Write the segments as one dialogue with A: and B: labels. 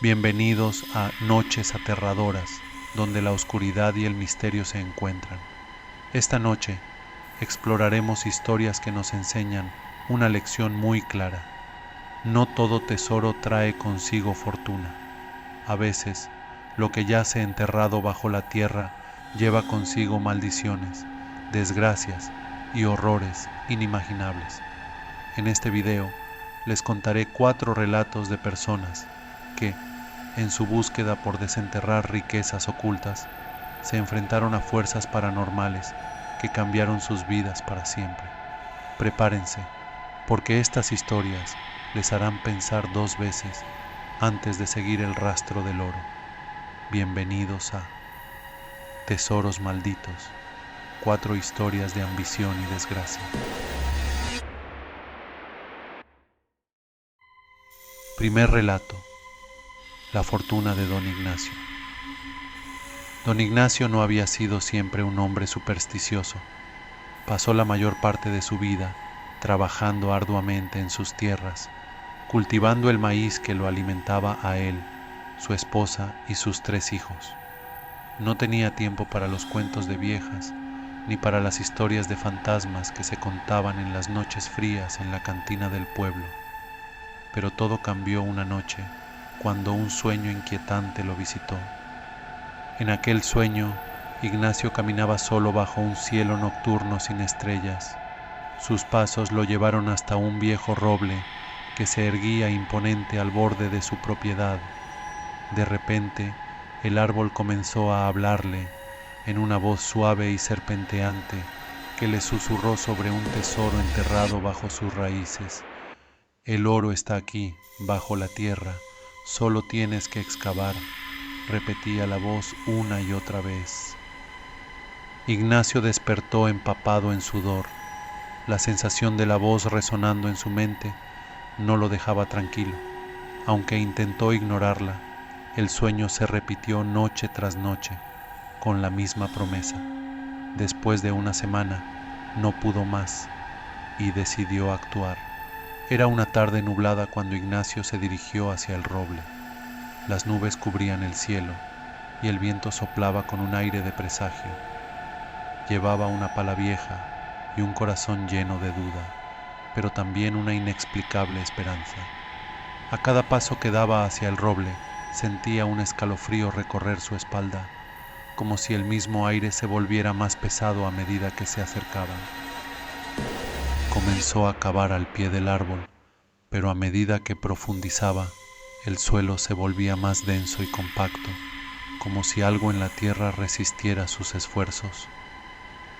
A: Bienvenidos a Noches Aterradoras, donde la oscuridad y el misterio se encuentran. Esta noche exploraremos historias que nos enseñan una lección muy clara. No todo tesoro trae consigo fortuna. A veces, lo que yace enterrado bajo la tierra lleva consigo maldiciones, desgracias y horrores inimaginables. En este video les contaré 4 relatos de personas que, en su búsqueda por desenterrar riquezas ocultas, se enfrentaron a fuerzas paranormales que cambiaron sus vidas para siempre. Prepárense, porque estas historias les harán pensar 2 veces antes de seguir el rastro del oro. Bienvenidos a Tesoros Malditos, 4 historias de ambición y desgracia. Primer relato: la fortuna de Don Ignacio. Don Ignacio no había sido siempre un hombre supersticioso. Pasó la mayor parte de su vida trabajando arduamente en sus tierras, cultivando el maíz que lo alimentaba a él, su esposa y sus 3 hijos. No tenía tiempo para los cuentos de viejas, ni para las historias de fantasmas que se contaban en las noches frías en la cantina del pueblo. Pero todo cambió una noche, cuando un sueño inquietante lo visitó. En aquel sueño, Ignacio caminaba solo bajo un cielo nocturno sin estrellas. Sus pasos lo llevaron hasta un viejo roble que se erguía imponente al borde de su propiedad. De repente, el árbol comenzó a hablarle en una voz suave y serpenteante que le susurró sobre un tesoro enterrado bajo sus raíces. El oro está aquí, bajo la tierra, solo tienes que excavar, repetía la voz una y otra vez. Ignacio despertó empapado en sudor. La sensación de la voz resonando en su mente no lo dejaba tranquilo. Aunque intentó ignorarla, el sueño se repitió noche tras noche, con la misma promesa. Después de una semana, no pudo más y decidió actuar. Era una tarde nublada cuando Ignacio se dirigió hacia el roble. Las nubes cubrían el cielo y el viento soplaba con un aire de presagio. Llevaba una pala vieja y un corazón lleno de duda, pero también una inexplicable esperanza. A cada paso que daba hacia el roble, sentía un escalofrío recorrer su espalda, como si el mismo aire se volviera más pesado a medida que se acercaban. Comenzó a cavar al pie del árbol, pero a medida que profundizaba, el suelo se volvía más denso y compacto, como si algo en la tierra resistiera sus esfuerzos.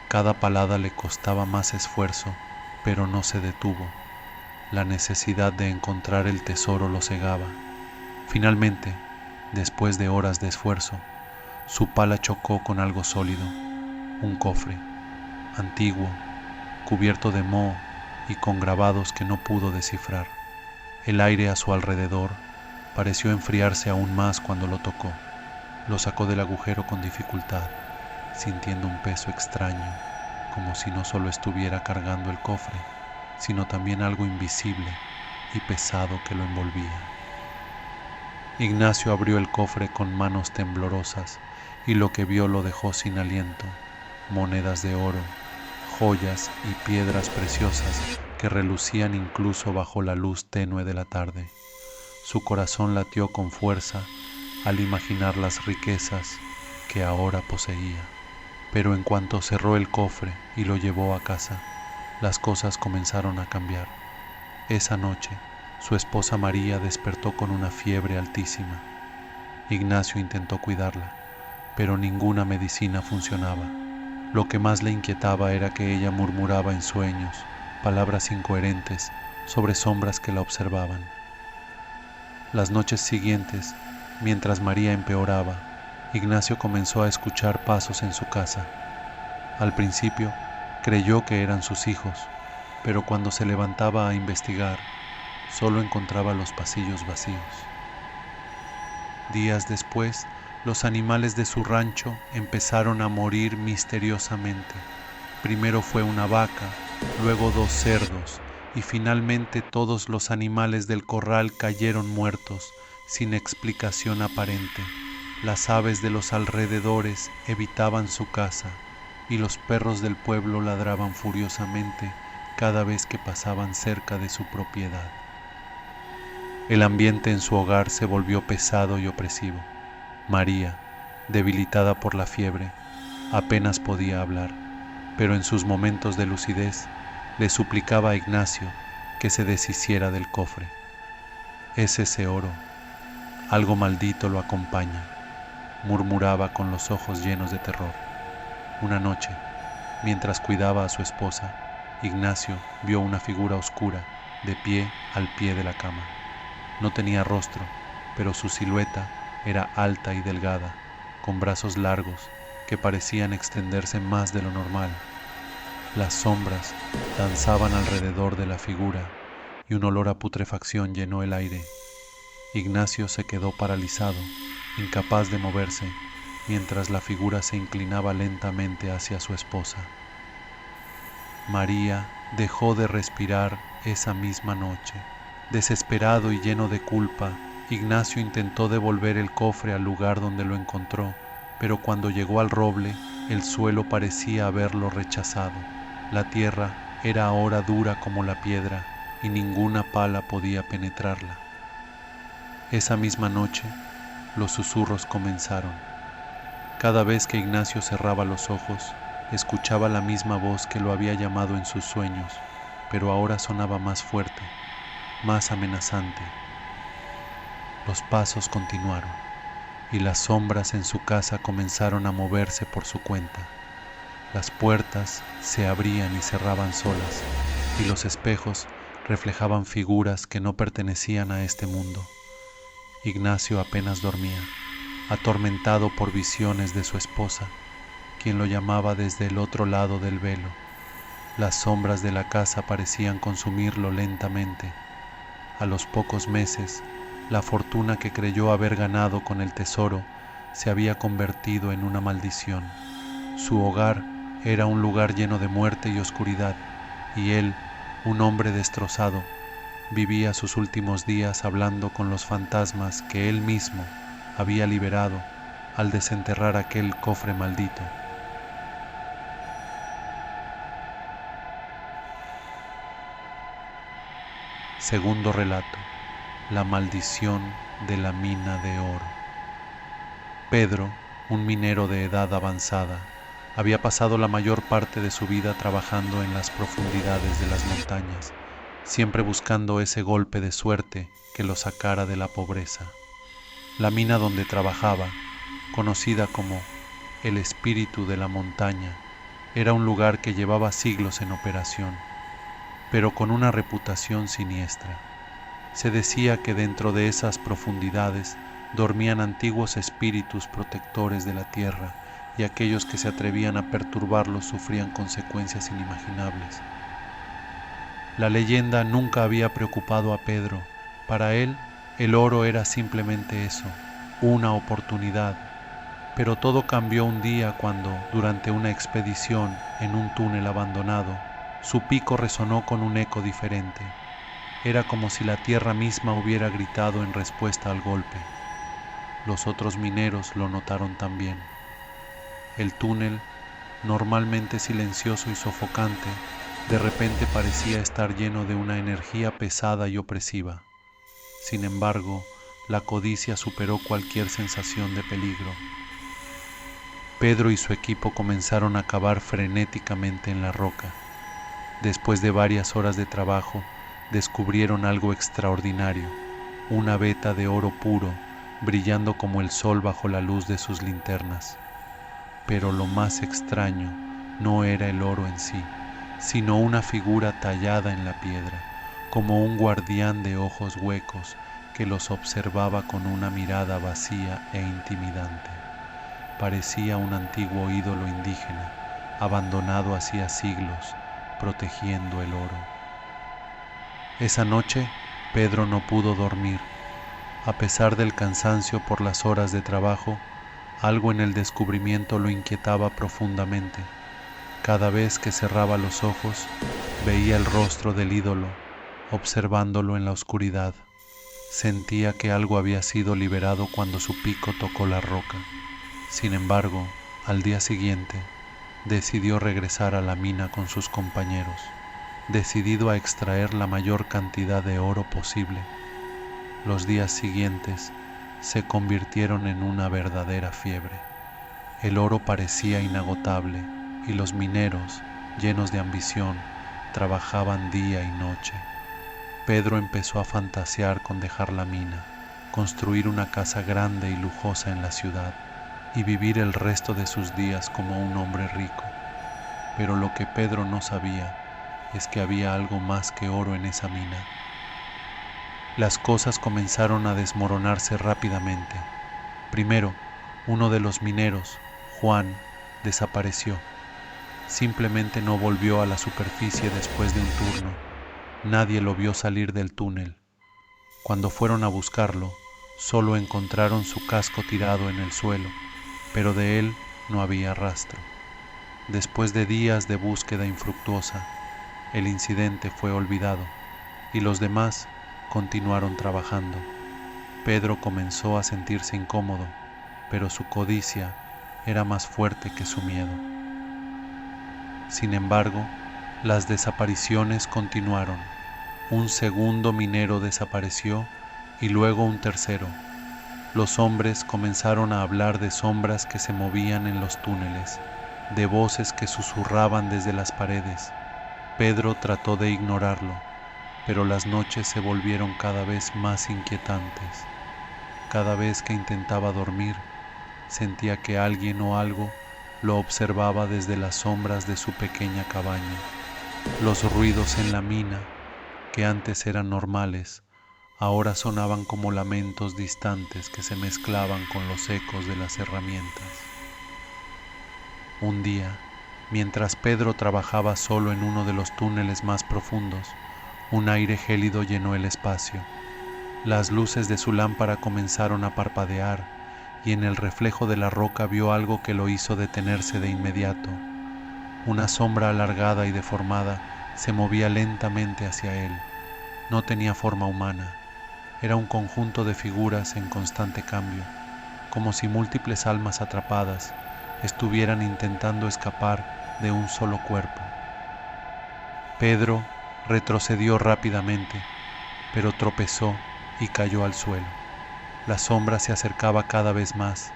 A: Cada palada le costaba más esfuerzo, pero no se detuvo. La necesidad de encontrar el tesoro lo cegaba. Finalmente, después de horas de esfuerzo, su pala chocó con algo sólido, un cofre, antiguo, cubierto de moho y con grabados que no pudo descifrar. El aire a su alrededor pareció enfriarse aún más cuando lo tocó. Lo sacó del agujero con dificultad, sintiendo un peso extraño, como si no solo estuviera cargando el cofre, sino también algo invisible y pesado que lo envolvía. Ignacio abrió el cofre con manos temblorosas y lo que vio lo dejó sin aliento: monedas de oro, joyas y piedras preciosas que relucían incluso bajo la luz tenue de la tarde. Su corazón latió con fuerza al imaginar las riquezas que ahora poseía. Pero en cuanto cerró el cofre y lo llevó a casa, las cosas comenzaron a cambiar. Esa noche, su esposa María despertó con una fiebre altísima. Ignacio intentó cuidarla, pero ninguna medicina funcionaba. Lo que más le inquietaba era que ella murmuraba en sueños palabras incoherentes sobre sombras que la observaban. Las noches siguientes, mientras María empeoraba, Ignacio comenzó a escuchar pasos en su casa. Al principio, creyó que eran sus hijos, pero cuando se levantaba a investigar, solo encontraba los pasillos vacíos. Días después, los animales de su rancho empezaron a morir misteriosamente. Primero fue una vaca, luego 2 cerdos, y finalmente todos los animales del corral cayeron muertos, sin explicación aparente. Las aves de los alrededores evitaban su casa y los perros del pueblo ladraban furiosamente cada vez que pasaban cerca de su propiedad. El ambiente en su hogar se volvió pesado y opresivo. María, debilitada por la fiebre, apenas podía hablar, pero en sus momentos de lucidez le suplicaba a Ignacio que se deshiciera del cofre. Es ese oro, algo maldito lo acompaña, murmuraba con los ojos llenos de terror. Una noche, mientras cuidaba a su esposa, Ignacio vio una figura oscura de pie al pie de la cama. No tenía rostro, pero su silueta era alta y delgada, con brazos largos que parecían extenderse más de lo normal. Las sombras danzaban alrededor de la figura y un olor a putrefacción llenó el aire. Ignacio se quedó paralizado, incapaz de moverse, mientras la figura se inclinaba lentamente hacia su esposa. María dejó de respirar esa misma noche. Desesperado y lleno de culpa, Ignacio intentó devolver el cofre al lugar donde lo encontró, pero cuando llegó al roble, el suelo parecía haberlo rechazado. La tierra era ahora dura como la piedra y ninguna pala podía penetrarla. Esa misma noche, los susurros comenzaron. Cada vez que Ignacio cerraba los ojos, escuchaba la misma voz que lo había llamado en sus sueños, pero ahora sonaba más fuerte, más amenazante. Los pasos continuaron y las sombras en su casa comenzaron a moverse por su cuenta. Las puertas se abrían y cerraban solas y los espejos reflejaban figuras que no pertenecían a este mundo. Ignacio apenas dormía, atormentado por visiones de su esposa, quien lo llamaba desde el otro lado del velo. Las sombras de la casa parecían consumirlo lentamente. A los pocos meses, la fortuna que creyó haber ganado con el tesoro se había convertido en una maldición. Su hogar era un lugar lleno de muerte y oscuridad, y él, un hombre destrozado, vivía sus últimos días hablando con los fantasmas que él mismo había liberado al desenterrar aquel cofre maldito. Segundo relato: la maldición de la mina de oro. Pedro, un minero de edad avanzada, había pasado la mayor parte de su vida trabajando en las profundidades de las montañas, siempre buscando ese golpe de suerte que lo sacara de la pobreza. La mina donde trabajaba, conocida como el espíritu de la montaña, era un lugar que llevaba siglos en operación, pero con una reputación siniestra. Se decía que dentro de esas profundidades dormían antiguos espíritus protectores de la tierra, y aquellos que se atrevían a perturbarlos sufrían consecuencias inimaginables. La leyenda nunca había preocupado a Pedro. Para él, el oro era simplemente eso, una oportunidad. Pero todo cambió un día cuando, durante una expedición en un túnel abandonado, su pico resonó con un eco diferente. Era como si la tierra misma hubiera gritado en respuesta al golpe. Los otros mineros lo notaron también. El túnel, normalmente silencioso y sofocante, de repente parecía estar lleno de una energía pesada y opresiva. Sin embargo, la codicia superó cualquier sensación de peligro. Pedro y su equipo comenzaron a cavar frenéticamente en la roca. Después de varias horas de trabajo, descubrieron algo extraordinario, una veta de oro puro, brillando como el sol bajo la luz de sus linternas. Pero lo más extraño no era el oro en sí, sino una figura tallada en la piedra, como un guardián de ojos huecos que los observaba con una mirada vacía e intimidante. Parecía un antiguo ídolo indígena, abandonado hacía siglos, protegiendo el oro. Esa noche, Pedro no pudo dormir. A pesar del cansancio por las horas de trabajo, algo en el descubrimiento lo inquietaba profundamente. Cada vez que cerraba los ojos, veía el rostro del ídolo, observándolo en la oscuridad. Sentía que algo había sido liberado cuando su pico tocó la roca. Sin embargo, al día siguiente, decidió regresar a la mina con sus compañeros, decidido a extraer la mayor cantidad de oro posible. Los días siguientes se convirtieron en una verdadera fiebre. El oro parecía inagotable y los mineros, llenos de ambición, trabajaban día y noche. Pedro empezó a fantasear con dejar la mina, construir una casa grande y lujosa en la ciudad y vivir el resto de sus días como un hombre rico. Pero lo que Pedro no sabía es que había algo más que oro en esa mina. Las cosas comenzaron a desmoronarse rápidamente. Primero, uno de los mineros, Juan, desapareció. Simplemente no volvió a la superficie después de un turno. Nadie lo vio salir del túnel. Cuando fueron a buscarlo, solo encontraron su casco tirado en el suelo, pero de él no había rastro. Después de días de búsqueda infructuosa, el incidente fue olvidado y los demás continuaron trabajando. Pedro comenzó a sentirse incómodo, pero su codicia era más fuerte que su miedo. Sin embargo, las desapariciones continuaron. Un segundo minero desapareció y luego un tercero. Los hombres comenzaron a hablar de sombras que se movían en los túneles, de voces que susurraban desde las paredes. Pedro trató de ignorarlo, pero las noches se volvieron cada vez más inquietantes. Cada vez que intentaba dormir, sentía que alguien o algo lo observaba desde las sombras de su pequeña cabaña. Los ruidos en la mina, que antes eran normales, ahora sonaban como lamentos distantes que se mezclaban con los ecos de las herramientas. Un día, mientras Pedro trabajaba solo en uno de los túneles más profundos, un aire gélido llenó el espacio. Las luces de su lámpara comenzaron a parpadear y en el reflejo de la roca vio algo que lo hizo detenerse de inmediato. Una sombra alargada y deformada se movía lentamente hacia él. No tenía forma humana. Era un conjunto de figuras en constante cambio, como si múltiples almas atrapadas estuvieran intentando escapar de un solo cuerpo. Pedro retrocedió rápidamente, pero tropezó y cayó al suelo. La sombra se acercaba cada vez más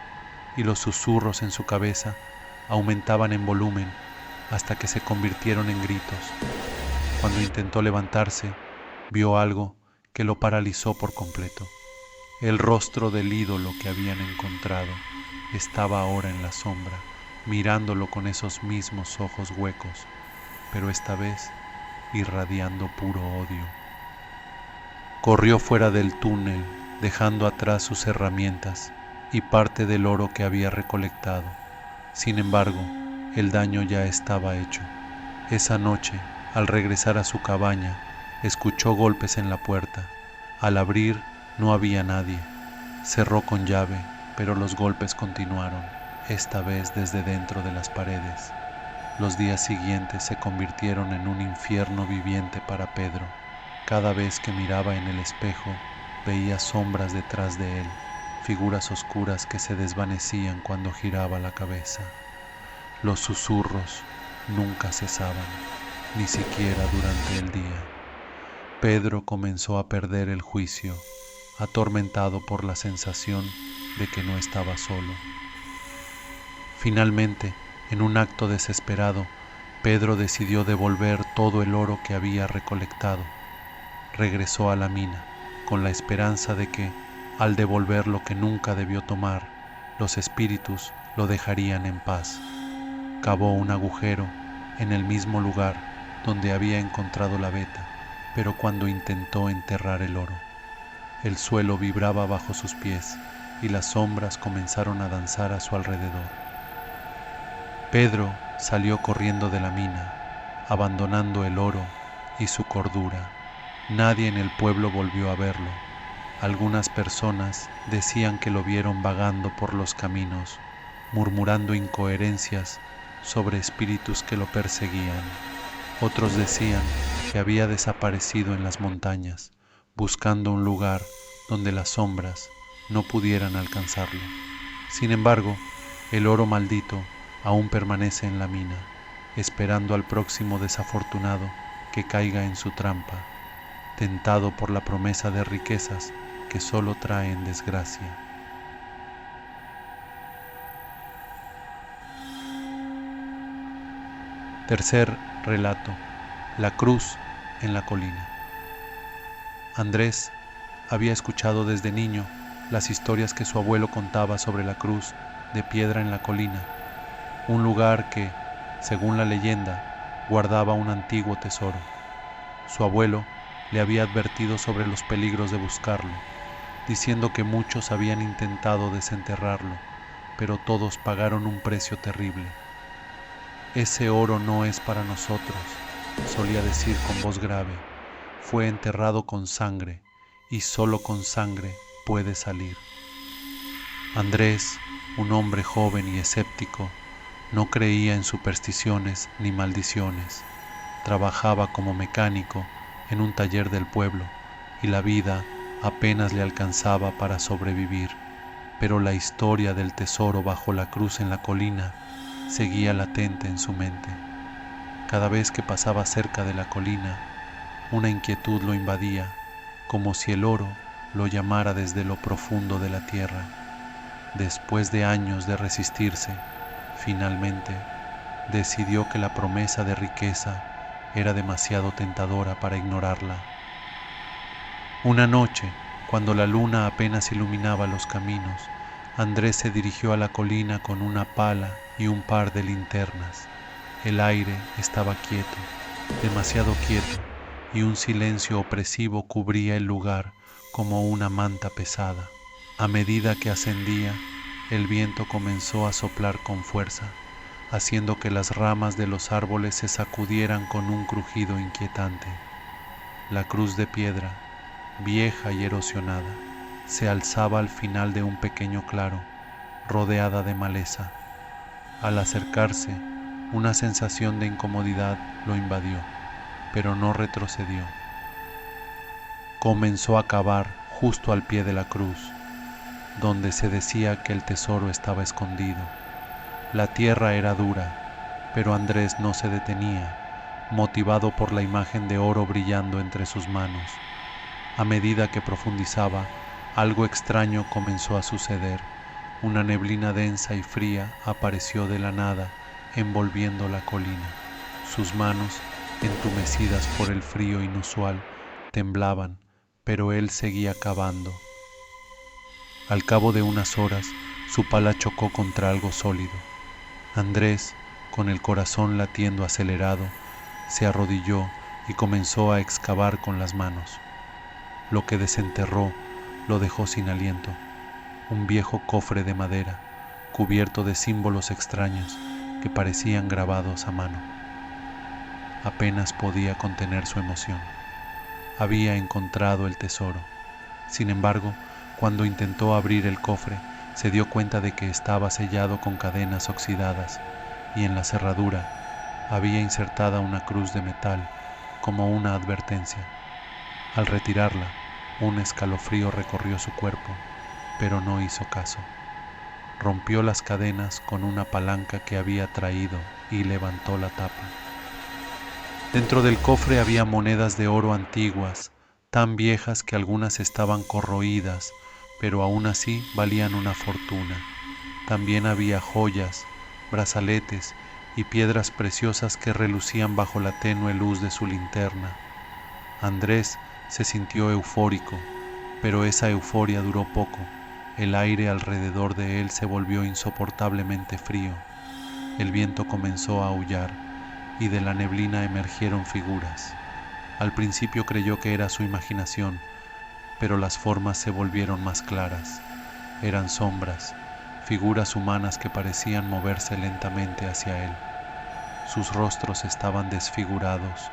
A: y los susurros en su cabeza aumentaban en volumen hasta que se convirtieron en gritos. Cuando intentó levantarse, vio algo que lo paralizó por completo. El rostro del ídolo que habían encontrado estaba ahora en la sombra, mirándolo con esos mismos ojos huecos, pero esta vez irradiando puro odio. Corrió fuera del túnel, dejando atrás sus herramientas y parte del oro que había recolectado. Sin embargo, el daño ya estaba hecho. Esa noche, al regresar a su cabaña, escuchó golpes en la puerta. Al abrir, no había nadie. Cerró con llave, pero los golpes continuaron, esta vez desde dentro de las paredes. Los días siguientes se convirtieron en un infierno viviente para Pedro. Cada vez que miraba en el espejo, veía sombras detrás de él, figuras oscuras que se desvanecían cuando giraba la cabeza. Los susurros nunca cesaban, ni siquiera durante el día. Pedro comenzó a perder el juicio, atormentado por la sensación de que no estaba solo. Finalmente, en un acto desesperado, Pedro decidió devolver todo el oro que había recolectado. Regresó a la mina, con la esperanza de que, al devolver lo que nunca debió tomar, los espíritus lo dejarían en paz. Cavó un agujero en el mismo lugar donde había encontrado la veta, pero cuando intentó enterrar el oro, el suelo vibraba bajo sus pies y las sombras comenzaron a danzar a su alrededor. Pedro salió corriendo de la mina, abandonando el oro y su cordura. Nadie en el pueblo volvió a verlo. Algunas personas decían que lo vieron vagando por los caminos, murmurando incoherencias sobre espíritus que lo perseguían. Otros decían que había desaparecido en las montañas, buscando un lugar donde las sombras no pudieran alcanzarlo. Sin embargo, el oro maldito aún permanece en la mina, esperando al próximo desafortunado que caiga en su trampa, tentado por la promesa de riquezas que solo traen desgracia. Tercer relato: la cruz en la colina. Andrés había escuchado desde niño las historias que su abuelo contaba sobre la cruz de piedra en la colina, un lugar que, según la leyenda, guardaba un antiguo tesoro. Su abuelo le había advertido sobre los peligros de buscarlo, diciendo que muchos habían intentado desenterrarlo, pero todos pagaron un precio terrible. Ese oro no es para nosotros, solía decir con voz grave. Fue enterrado con sangre, y solo con sangre puede salir. Andrés, un hombre joven y escéptico, no creía en supersticiones ni maldiciones. Trabajaba como mecánico en un taller del pueblo, y la vida apenas le alcanzaba para sobrevivir. Pero la historia del tesoro bajo la cruz en la colina seguía latente en su mente. Cada vez que pasaba cerca de la colina, una inquietud lo invadía, como si el oro lo llamara desde lo profundo de la tierra. Después de años de resistirse, finalmente decidió que la promesa de riqueza era demasiado tentadora para ignorarla. Una noche, cuando la luna apenas iluminaba los caminos, Andrés se dirigió a la colina con una pala y un par de linternas. El aire estaba quieto, demasiado quieto, y un silencio opresivo cubría el lugar como una manta pesada. A medida que ascendía, el viento comenzó a soplar con fuerza, haciendo que las ramas de los árboles se sacudieran con un crujido inquietante. La cruz de piedra, vieja y erosionada, se alzaba al final de un pequeño claro, rodeada de maleza. Al acercarse, una sensación de incomodidad lo invadió, pero no retrocedió. Comenzó a cavar justo al pie de la cruz, donde se decía que el tesoro estaba escondido. La tierra era dura, pero Andrés no se detenía, motivado por la imagen de oro brillando entre sus manos. A medida que profundizaba, algo extraño comenzó a suceder. Una neblina densa y fría apareció de la nada, envolviendo la colina. Sus manos, entumecidas por el frío inusual, temblaban, pero él seguía cavando. Al cabo de unas horas, su pala chocó contra algo sólido. Andrés, con el corazón latiendo acelerado, se arrodilló y comenzó a excavar con las manos. Lo que desenterró lo dejó sin aliento. Un viejo cofre de madera, cubierto de símbolos extraños que parecían grabados a mano. Apenas podía contener su emoción. Había encontrado el tesoro. Sin embargo, cuando intentó abrir el cofre, se dio cuenta de que estaba sellado con cadenas oxidadas y en la cerradura había insertada una cruz de metal como una advertencia. Al retirarla, un escalofrío recorrió su cuerpo, pero no hizo caso. Rompió las cadenas con una palanca que había traído y levantó la tapa. Dentro del cofre había monedas de oro antiguas, tan viejas que algunas estaban corroídas, pero aún así valían una fortuna. También había joyas, brazaletes y piedras preciosas que relucían bajo la tenue luz de su linterna. Andrés se sintió eufórico, pero esa euforia duró poco. El aire alrededor de él se volvió insoportablemente frío. El viento comenzó a aullar y de la neblina emergieron figuras. Al principio creyó que era su imaginación, pero las formas se volvieron más claras. Eran sombras, figuras humanas que parecían moverse lentamente hacia él. Sus rostros estaban desfigurados,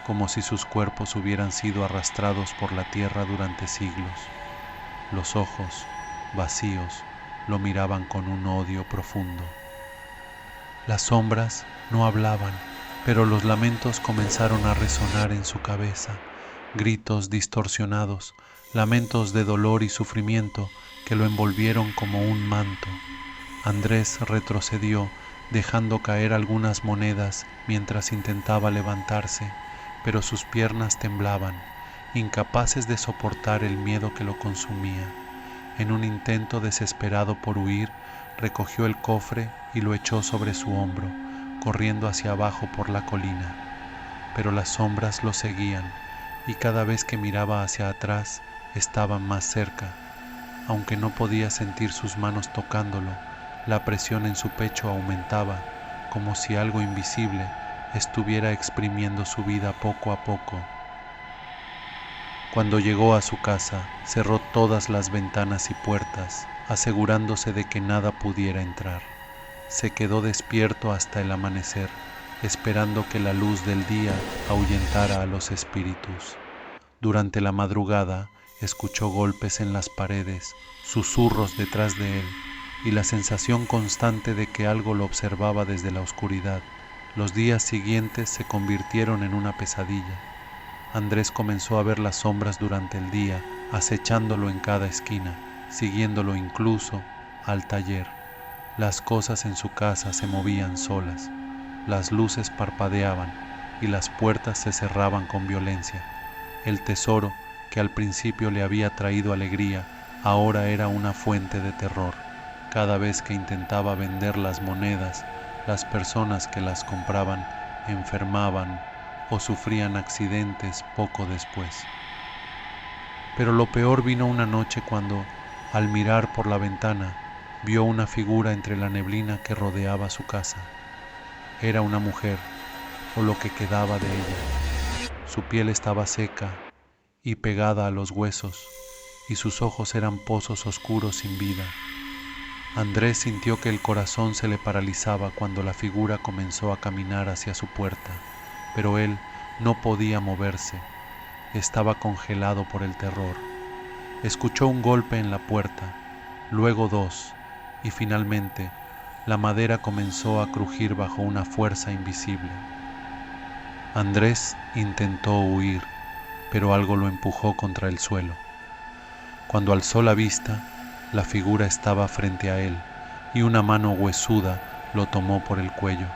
A: como si sus cuerpos hubieran sido arrastrados por la tierra durante siglos. Los ojos, vacíos, lo miraban con un odio profundo. Las sombras no hablaban, pero los lamentos comenzaron a resonar en su cabeza, gritos distorsionados, lamentos de dolor y sufrimiento que lo envolvieron como un manto. Andrés retrocedió, dejando caer algunas monedas mientras intentaba levantarse, pero sus piernas temblaban, incapaces de soportar el miedo que lo consumía. En un intento desesperado por huir, recogió el cofre y lo echó sobre su hombro, corriendo hacia abajo por la colina. Pero las sombras lo seguían, y cada vez que miraba hacia atrás, estaban más cerca. Aunque no podía sentir sus manos tocándolo, la presión en su pecho aumentaba, como si algo invisible estuviera exprimiendo su vida poco a poco. Cuando llegó a su casa, cerró todas las ventanas y puertas, asegurándose de que nada pudiera entrar. Se quedó despierto hasta el amanecer, esperando que la luz del día ahuyentara a los espíritus. Durante la madrugada, escuchó golpes en las paredes, susurros detrás de él y la sensación constante de que algo lo observaba desde la oscuridad. Los días siguientes se convirtieron en una pesadilla. Andrés comenzó a ver las sombras durante el día, acechándolo en cada esquina, siguiéndolo incluso al taller. Las cosas en su casa se movían solas, las luces parpadeaban y las puertas se cerraban con violencia. El tesoro, que al principio le había traído alegría, ahora era una fuente de terror. Cada vez que intentaba vender las monedas, las personas que las compraban enfermaban o sufrían accidentes poco después. Pero lo peor vino una noche cuando, al mirar por la ventana, vio una figura entre la neblina que rodeaba su casa. Era una mujer, o lo que quedaba de ella. Su piel estaba seca y pegada a los huesos, y sus ojos eran pozos oscuros sin vida. Andrés sintió que el corazón se le paralizaba cuando la figura comenzó a caminar hacia su puerta, pero él no podía moverse, estaba congelado por el terror. Escuchó un golpe en la puerta, luego dos, y finalmente la madera comenzó a crujir bajo una fuerza invisible. Andrés intentó huir, pero algo lo empujó contra el suelo. Cuando alzó la vista, la figura estaba frente a él y una mano huesuda lo tomó por el cuello.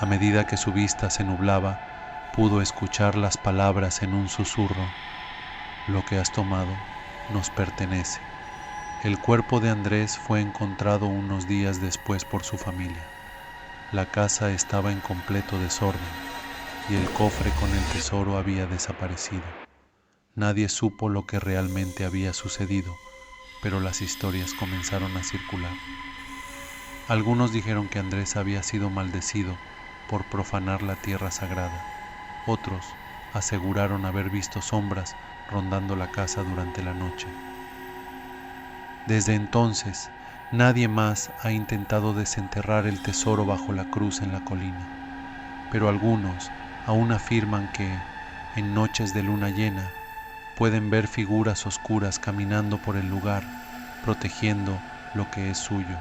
A: A medida que su vista se nublaba, pudo escuchar las palabras en un susurro: "Lo que has tomado nos pertenece". El cuerpo de Andrés fue encontrado unos días después por su familia. La casa estaba en completo desorden y el cofre con el tesoro había desaparecido. Nadie supo lo que realmente había sucedido, pero las historias comenzaron a circular. Algunos dijeron que Andrés había sido maldecido por profanar la tierra sagrada. Otros aseguraron haber visto sombras rondando la casa durante la noche. Desde entonces, nadie más ha intentado desenterrar el tesoro bajo la cruz en la colina, pero algunos aún afirman que, en noches de luna llena, pueden ver figuras oscuras caminando por el lugar, protegiendo lo que es suyo.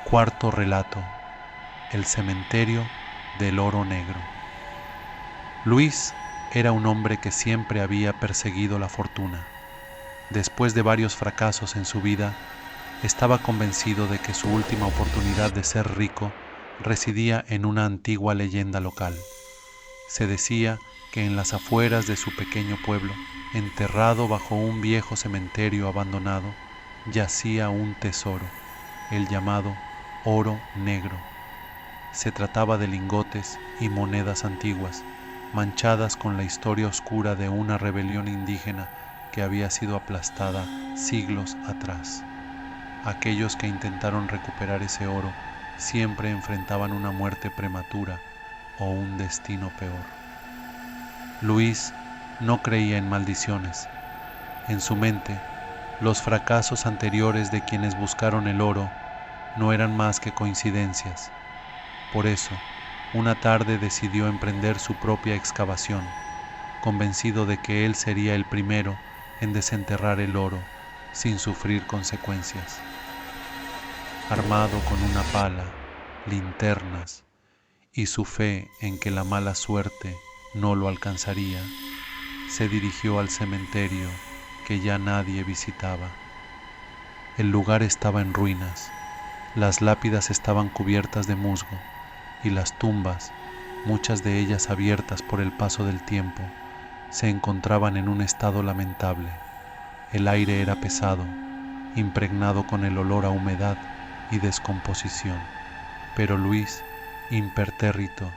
A: Cuarto relato: el cementerio del oro negro. Luis era un hombre que siempre había perseguido la fortuna. Después de varios fracasos en su vida, estaba convencido de que su última oportunidad de ser rico residía en una antigua leyenda local. Se decía que en las afueras de su pequeño pueblo, enterrado bajo un viejo cementerio abandonado, yacía un tesoro, el llamado oro negro. Se trataba de lingotes y monedas antiguas, manchadas con la historia oscura de una rebelión indígena que había sido aplastada siglos atrás. Aquellos que intentaron recuperar ese oro siempre enfrentaban una muerte prematura o un destino peor. Luis no creía en maldiciones. En su mente, los fracasos anteriores de quienes buscaron el oro no eran más que coincidencias. Por eso, una tarde decidió emprender su propia excavación, convencido de que él sería el primero en desenterrar el oro sin sufrir consecuencias. Armado con una pala, linternas y su fe en que la mala suerte no lo alcanzaría, se dirigió al cementerio que ya nadie visitaba. El lugar estaba en ruinas, las lápidas estaban cubiertas de musgo y las tumbas, muchas de ellas abiertas por el paso del tiempo, se encontraban en un estado lamentable. El aire era pesado, impregnado con el olor a humedad y descomposición, pero Luis, impertérrito,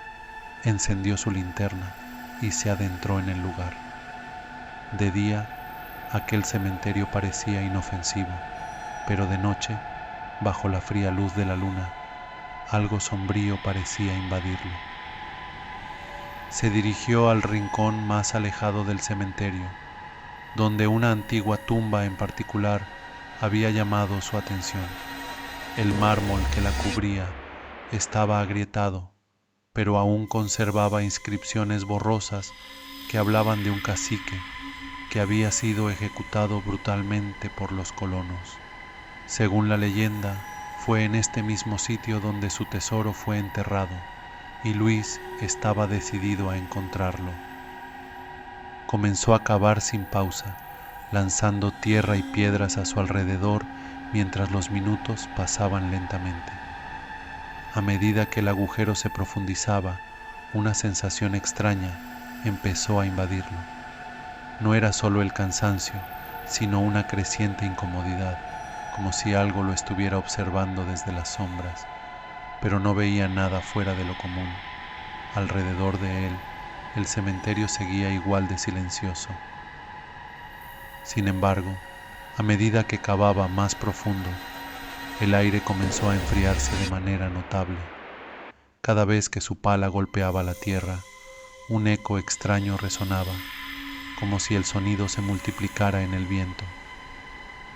A: encendió su linterna y se adentró en el lugar. De día, aquel cementerio parecía inofensivo, pero de noche, bajo la fría luz de la luna, algo sombrío parecía invadirlo. Se dirigió al rincón más alejado del cementerio, donde una antigua tumba en particular había llamado su atención. El mármol que la cubría estaba agrietado, pero aún conservaba inscripciones borrosas que hablaban de un cacique que había sido ejecutado brutalmente por los colonos. Según la leyenda, fue en este mismo sitio donde su tesoro fue enterrado, y Luis estaba decidido a encontrarlo. Comenzó a cavar sin pausa, lanzando tierra y piedras a su alrededor mientras los minutos pasaban lentamente. A medida que el agujero se profundizaba, una sensación extraña empezó a invadirlo. No era solo el cansancio, sino una creciente incomodidad, como si algo lo estuviera observando desde las sombras, pero no veía nada fuera de lo común. Alrededor de él, el cementerio seguía igual de silencioso. Sin embargo, a medida que cavaba más profundo, el aire comenzó a enfriarse de manera notable. Cada vez que su pala golpeaba la tierra, un eco extraño resonaba, como si el sonido se multiplicara en el viento.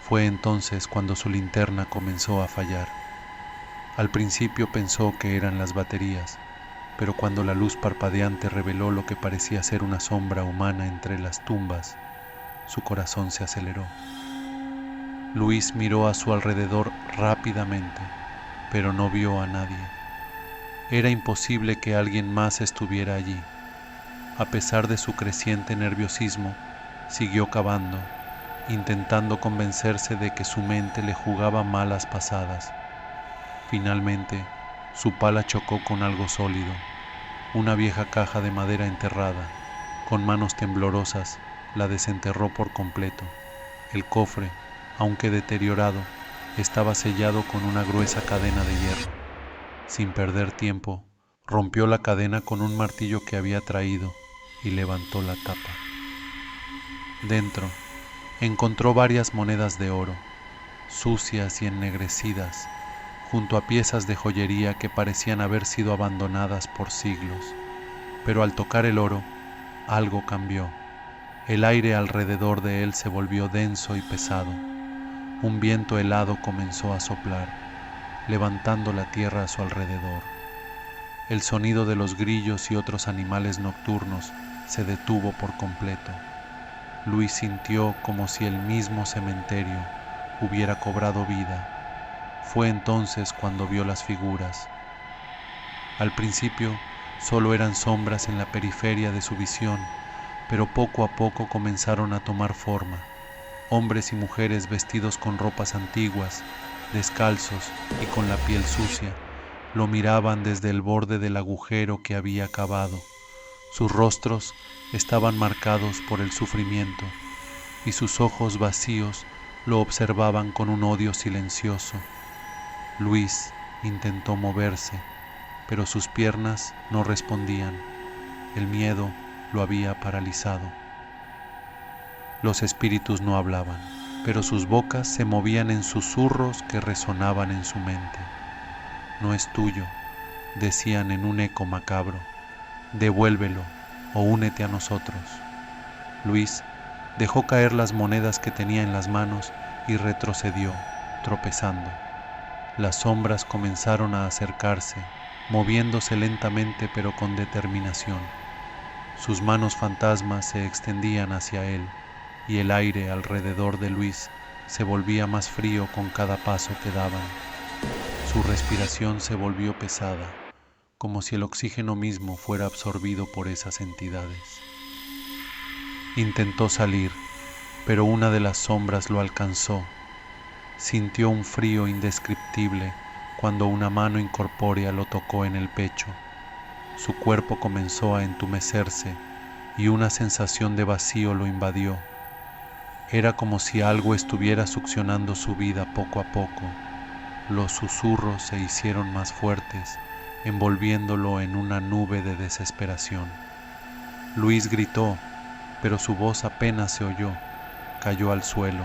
A: Fue entonces cuando su linterna comenzó a fallar. Al principio pensó que eran las baterías, pero cuando la luz parpadeante reveló lo que parecía ser una sombra humana entre las tumbas, su corazón se aceleró. Luis miró a su alrededor rápidamente, pero no vio a nadie. Era imposible que alguien más estuviera allí. A pesar de su creciente nerviosismo, siguió cavando, intentando convencerse de que su mente le jugaba malas pasadas. Finalmente, su pala chocó con algo sólido, una vieja caja de madera enterrada. Con manos temblorosas, la desenterró por completo. El cofre, aunque deteriorado, estaba sellado con una gruesa cadena de hierro. Sin perder tiempo, rompió la cadena con un martillo que había traído y levantó la tapa. Dentro, encontró varias monedas de oro, sucias y ennegrecidas, junto a piezas de joyería que parecían haber sido abandonadas por siglos. Pero al tocar el oro, algo cambió. El aire alrededor de él se volvió denso y pesado. Un viento helado comenzó a soplar, levantando la tierra a su alrededor. El sonido de los grillos y otros animales nocturnos se detuvo por completo. Luis sintió como si el mismo cementerio hubiera cobrado vida. Fue entonces cuando vio las figuras. Al principio solo eran sombras en la periferia de su visión, pero poco a poco comenzaron a tomar forma. Hombres y mujeres vestidos con ropas antiguas, descalzos y con la piel sucia, lo miraban desde el borde del agujero que había cavado. Sus rostros estaban marcados por el sufrimiento y sus ojos vacíos lo observaban con un odio silencioso. Luis intentó moverse, pero sus piernas no respondían. El miedo lo había paralizado. Los espíritus no hablaban, pero sus bocas se movían en susurros que resonaban en su mente. No es tuyo, decían en un eco macabro. Devuélvelo o únete a nosotros. Luis dejó caer las monedas que tenía en las manos y retrocedió, tropezando. Las sombras comenzaron a acercarse, moviéndose lentamente pero con determinación. Sus manos fantasmas se extendían hacia él, y el aire alrededor de Luis se volvía más frío con cada paso que daban. Su respiración se volvió pesada, como si el oxígeno mismo fuera absorbido por esas entidades. Intentó salir, pero una de las sombras lo alcanzó. Sintió un frío indescriptible cuando una mano incorpórea lo tocó en el pecho. Su cuerpo comenzó a entumecerse y una sensación de vacío lo invadió. Era como si algo estuviera succionando su vida poco a poco. Los susurros se hicieron más fuertes, envolviéndolo en una nube de desesperación. Luis gritó, pero su voz apenas se oyó. Cayó al suelo,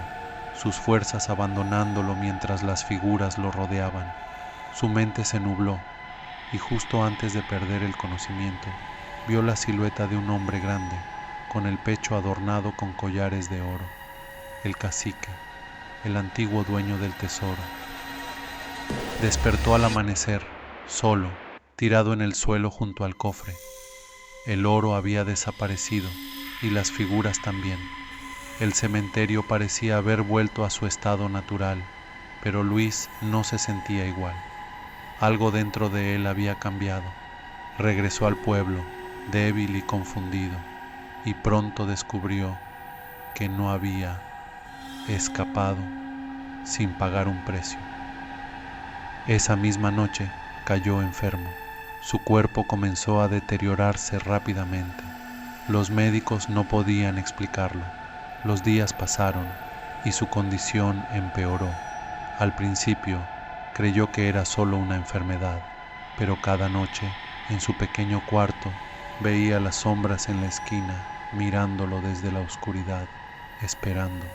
A: sus fuerzas abandonándolo mientras las figuras lo rodeaban. Su mente se nubló y justo antes de perder el conocimiento, vio la silueta de un hombre grande, con el pecho adornado con collares de oro. El cacique, el antiguo dueño del tesoro. Despertó al amanecer, solo, tirado en el suelo junto al cofre. El oro había desaparecido y las figuras también. El cementerio parecía haber vuelto a su estado natural, pero Luis no se sentía igual. Algo dentro de él había cambiado. Regresó al pueblo, débil y confundido, y pronto descubrió que no había escapado sin pagar un precio. Esa misma noche cayó enfermo. Su cuerpo comenzó a deteriorarse rápidamente. Los médicos no podían explicarlo. Los días pasaron y su condición empeoró. Al principio creyó que era solo una enfermedad, pero cada noche en su pequeño cuarto veía las sombras en la esquina mirándolo desde la oscuridad, esperando.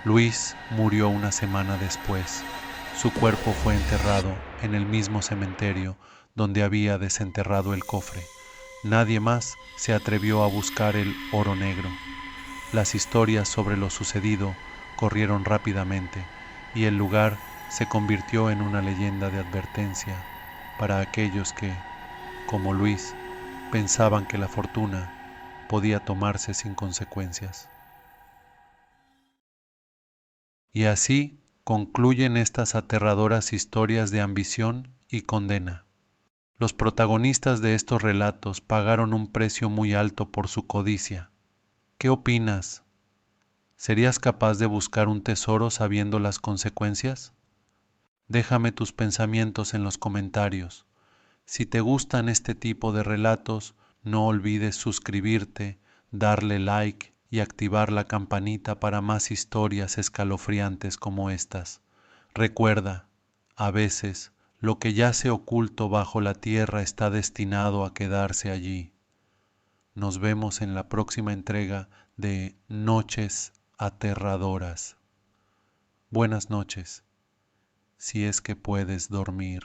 A: Luis murió una semana después. Su cuerpo fue enterrado en el mismo cementerio donde había desenterrado el cofre. Nadie más se atrevió a buscar el oro negro. Las historias sobre lo sucedido corrieron rápidamente y el lugar se convirtió en una leyenda de advertencia para aquellos que, como Luis, pensaban que la fortuna podía tomarse sin consecuencias. Y así concluyen estas aterradoras historias de ambición y condena. Los protagonistas de estos relatos pagaron un precio muy alto por su codicia. ¿Qué opinas? ¿Serías capaz de buscar un tesoro sabiendo las consecuencias? Déjame tus pensamientos en los comentarios. Si te gustan este tipo de relatos, no olvides suscribirte, darle like y activar la campanita para más historias escalofriantes como estas. Recuerda, a veces, lo que yace oculto bajo la tierra está destinado a quedarse allí. Nos vemos en la próxima entrega de Noches Aterradoras. Buenas noches, si es que puedes dormir.